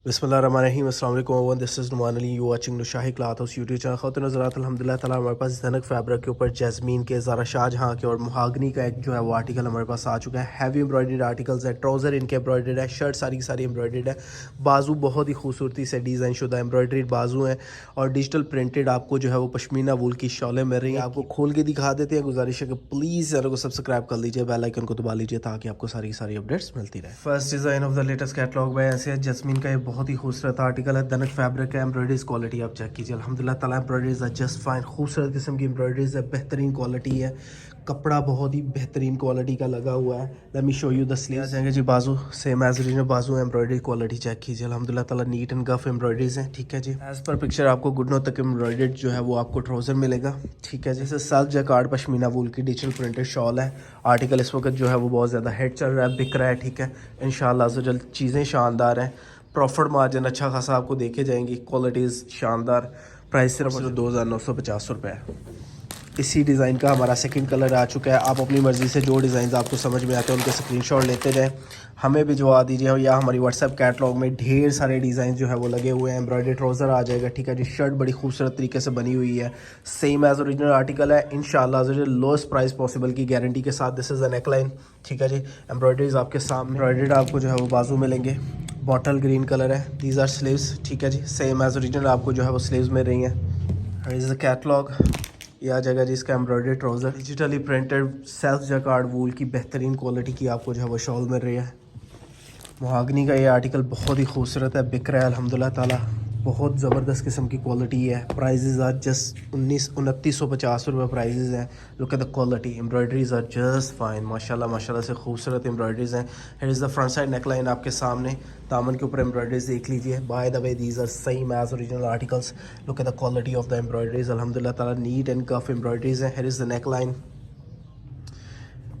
बिस्मिल्लाहिर्रहमानिर्रहीम अस्सलाम वालेकुम this is Numan Ali you watching Nushahi cloth house YouTube channel. ख़वातीन हज़रात अल्हम्दुलिल्लाह ताला हमारे पास ज़नक फैब्रिक के ऊपर जैस्मीन के ज़रा शाहजहाँ के और महागनी का एक जो है वो आर्टिकल हमारे पास आ चुका है। हैवी एम्ब्रॉयडर्ड आर्टिकल्स है, ट्राउज़र इनके एम्ब्रॉयडर्ड है, शर्ट सारी की सारी एम्ब्रॉयडर्ड है, बाजू बहुत ही खूबसूरती से डिज़ाइन शुदा एम्ब्रॉयडरी बाजू हैं और डिजिटल प्रिंटेड आपको जो है वो पश्मीना वूल की शॉलें मिल रही हैं। आपको खोल के दिखा देते हैं। गुजारिश है कि प्लीज़ चैनल को सब्सक्राइब कर लीजिए, बेल आइकन को दबा लीजिए ताकि आपको सारी की सारी अपडेट्स मिलती रहे। First design of the latest catalogue में ऐसे है जैस्मीन का ये बहुत ही खूबसूरत आर्टिकल है। दनक फैब्रिक है, एम्ब्रॉयडरीज क्वालिटी आप चेक कीजिए अल्हम्दुलिल्लाह ताला एम्ब्रॉयडरीज है जस्ट फाइन। खूबसूरत किस्म की एम्ब्रॉयडरीज है, बेहतरीन क्वालिटी है, कपड़ा बहुत ही बेहतरीन क्वालिटी का लगा हुआ है। Let me show you the sleeves जाएंगे जी। बाजू सेम एज ओरिजिनल बाजू है, एम्ब्रॉयडरी क्वालिटी चेक कीजिए अल्हम्दुलिल्लाह ताला नीट एंड गफ एम्ब्रॉयडरीज हैं। ठीक है जी, एज पर पिक्चर आपको घुटनों तक एम्ब्रॉयडर्ड जो है वो आपको ट्राउजर मिलेगा। ठीक है, जैसे सेल्फ जैकार्ड पश्मीना वूल की डिजिटल प्रिंटेड शॉल है। आर्टिकल इस वक्त जो है वो बहुत ज़्यादा हिट चल रहा है, बिक रहा है। ठीक है, इंशाल्लाह अज़्ज़ वजल चीज़ें शानदार हैं, प्रॉफिट मार्जिन अच्छा खासा आपको देखे जाएंगी, क्वालिटीज़ शानदार। प्राइस सिर्फ 2950 रुपये है। इसी डिज़ाइन का हमारा सेकंड कलर आ चुका है। आप अपनी मर्ज़ी से जो डिज़ाइन आपको समझ में आते हैं उनके स्क्रीनशॉट लेते जाएं, हमें भिजवा दीजिए या हमारी व्हाट्सएप कैटलॉग में ढेर सारे डिज़ाइन जो है वो लगे हुए हैं। एम्ब्रॉयडरी ट्राउज़र आ जाएगा। ठीक है जी, शर्ट बड़ी खूबसूरत तरीके से बनी हुई है, सेम एज ओरिजिनल आर्टिकल है इंशाल्लाह लोएस्ट प्राइस पॉसिबल की गारंटी के साथ। This is a neckline. ठीक है जी, एम्ब्रॉयडरीज आपके सामने एम्ब्रॉयडर्ड आपको जो है वो बाजू मिलेंगे, बॉटल ग्रीन कलर है। These are sleeves. ठीक है जी, सेम एज ओरिजिनल आपको जो है वो स्लीव्स मिल रही हैं। इज़ द कैटलॉग, ये आ जाएगा जी इसका embroidery trouser, digitally printed self jacquard wool की बेहतरीन क्वालिटी की आपको जो है वो शॉल मिल रही है। महागनी का ये आर्टिकल बहुत ही खूबसूरत है, बिक रहा है अल्हम्दुलिल्लाह ताला, बहुत ज़बरदस्त किस्म की क्वालिटी है। प्राइजेज़ आर जस्ट 2950 रुपये प्राइजेज़ हैं। Look at the quality, embroideries are just fine, माशाल्लाह माशाल्लाह से खूबसूरत एम्ब्रॉयडरीज हैं। Here is the front side neckline आपके सामने, दामन के ऊपर एम्ब्रॉयडरीज देख लीजिए। By the way these are same as original articles. Look at the quality of the embroideries अल्हम्दुलिल्लाह ताला, नीट एंड कफ एम्ब्रॉयडरीज हैं। Here is the neckline,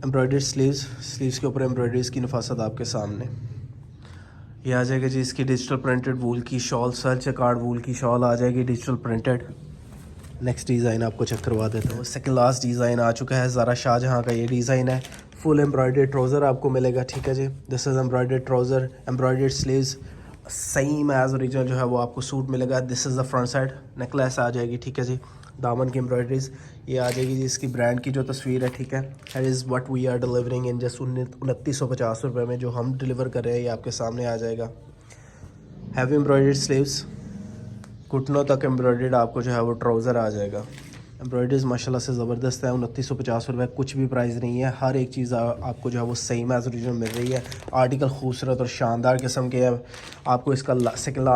embroidered sleeves के ऊपर एम्ब्रॉयडरीज की नफासत आपके सामने। ये आ जाएगा जी इसकी डिजिटल प्रिंटेड वूल की शॉल, सर्च कार्ड वूल की शॉल आ जाएगी डिजिटल प्रिंटेड। नेक्स्ट डिज़ाइन आपको चेक करवा देता हूँ। सेकंड लास्ट डिज़ाइन आ चुका है, ज़रा शाहजहाँ का ये डिज़ाइन है। फुल एम्ब्रॉयडर्ड ट्राउज़र आपको मिलेगा। ठीक है जी, this is embroidered trouser, embroidered sleeves, same as original जो है वो आपको सूट मिलेगा। This is the front side, necklace आ जाएगी। ठीक है जी, दामन की एम्ब्रॉयडरीज ये आ जाएगी जी इसकी ब्रांड की जो तस्वीर है। ठीक है, that is what we are delivering in just 2950 रुपये में जो हम डिलीवर कर रहे हैं, ये आपके सामने आ जाएगा। हैवी एम्ब्रॉयडर्ड स्लीव्स, घुटनों तक एम्ब्रॉयडर्ड आपको जो है वो ट्राउज़र आ जाएगा। एम्ब्रॉयडरीज माशाल्लाह से ज़बरदस्त है। 2950 रुपये कुछ भी प्राइस नहीं है, हर एक चीज़ आपको जो है वो सेम एज ओरिजिनल मिल रही है। आर्टिकल खूबसूरत और शानदार किस्म के हैं। आपको इसका सेकंड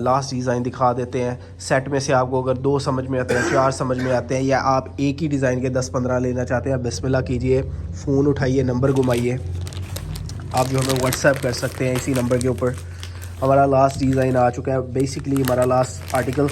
लास्ट डिज़ाइन दिखा देते हैं। सेट में से आपको अगर 2 समझ में आते हैं, 4 समझ में आते हैं, या आप एक ही डिज़ाइन के 10-15 लेना चाहते हैं, बिस्मिल्लाह कीजिए, फ़ोन उठाइए, नंबर घुमाइए, आप जो हमें व्हाट्सएप कर सकते हैं इसी नंबर के ऊपर। हमारा लास्ट डिज़ाइन आ चुका है, बेसिकली हमारा last article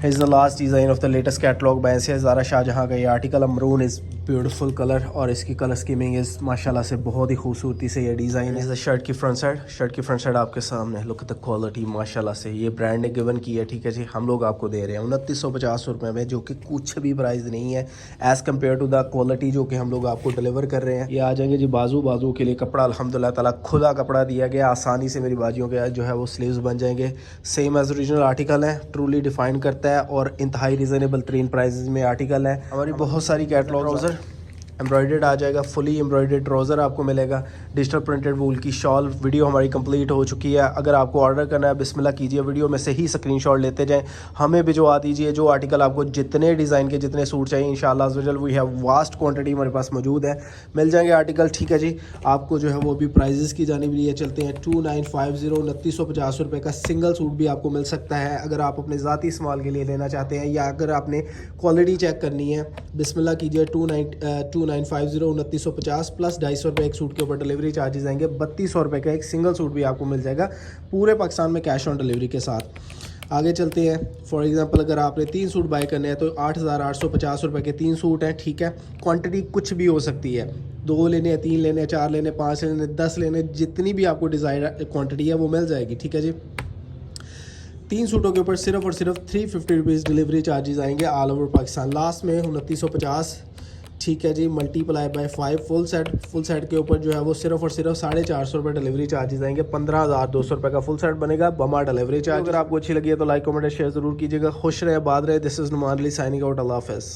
is the last design of the latest catalogue by Zara Shahjahan का ये article. Maroon is beautiful colour और इसकी कलर स्कीमिंग इज़ माशाल्लाह से बहुत ही खूबसूरती से ये डिज़ाइन है। शर्ट की फ्रंट साइड आपके सामने, लुक एट द क्वालिटी माशाल्लाह से, ये ब्रांड ने गिवन की है। ठीक है जी, हम लोग आपको दे रहे हैं 2950 रुपये में, जो कि कुछ भी प्राइस नहीं है as compare to the quality जो कि हम लोग आपको डिलीवर कर रहे हैं। ये आ जाएंगे जी बाजू के लिए कपड़ा अल्हम्दुलिल्लाह ताला खुला कपड़ा दिया गया, आसानी से मेरी बाजियों के जो है वो स्लीव्स बन जाएंगे। सेम एज ओरिजिनल आर्टिकल है, ट्रूली डिफाइन करता है और इंतहाई रिजनेबल तरीन प्राइसेस में आर्टिकल है। हमारी बहुत सारी कैटलॉग ट्राउज़र एम्ब्रॉयडर्ड आ जाएगा, फुली एम्ब्रॉयडर्ड ट्राउज़र आपको मिलेगा, डिजिटल प्रिंटेड वूल की शॉल। वीडियो हमारी कंप्लीट हो चुकी है। अगर आपको ऑर्डर करना है, बिस्मिल्लाह कीजिए, वीडियो में से ही स्क्रीनशॉट लेते जाएं, हमें भिजवा दीजिए जो आर्टिकल आपको, जितने डिज़ाइन के जितने सूट चाहिए इंशाल्लाह अज़्ज़ वजल वी हैव वास्ट क्वांटिटी हमारे पास मौजूद है, मिल जाएंगे आर्टिकल। ठीक है जी, आपको जो है वो भी प्राइजेस की जानिब लिए चलते हैं। 2950 2950 रुपये का सिंगल सूट भी आपको मिल सकता है अगर आप अपने ज़ाती इस्तेमाल के लिए लेना चाहते हैं, या अगर आपने क्वालिटी चेक करनी है, बिस्मिल्लाह कीजिए। 2950 2950 प्लस 250 रुपये एक सूट के ऊपर डिलीवरी चार्जेस आएंगे। 3200 रुपये का एक सिंगल सूट भी आपको मिल जाएगा पूरे पाकिस्तान में कैश ऑन डिलीवरी के साथ। आगे चलते हैं। फॉर एग्जांपल अगर आपने 3 सूट बाय करने हैं तो 8850 रुपये के 3 सूट हैं। ठीक है, क्वांटिटी कुछ भी हो सकती है, 2 लेने हैं, 3 लेने हैं, 4 लेने, 5 लेने, 10 लेने, जितनी भी आपको डिज़ायर क्वांटिटी है वो मिल जाएगी। ठीक है जी, 3 सूटों के ऊपर सिर्फ और सिर्फ 350 रुपीज़ डिलीवरी चार्जेस आएंगे ऑल ओवर पाकिस्तान। लास्ट में 2950 ठीक है जी, मल्टीप्लाई बाय 5 फुल सेट के ऊपर जो है वो सिर्फ और सिर्फ 450 रुपये डिलीवरी चार्जेस आएंगे। 15,200 रुपये का फुल सेट बनेगा बमा डिलीवरी चार्ज। अगर आपको अच्छी लगी है तो लाइक कमेंट शेयर जरूर कीजिएगा। खुश रहे, आबाद रहे। This is Numan Ali signing out. अल्लाह हाफिज़।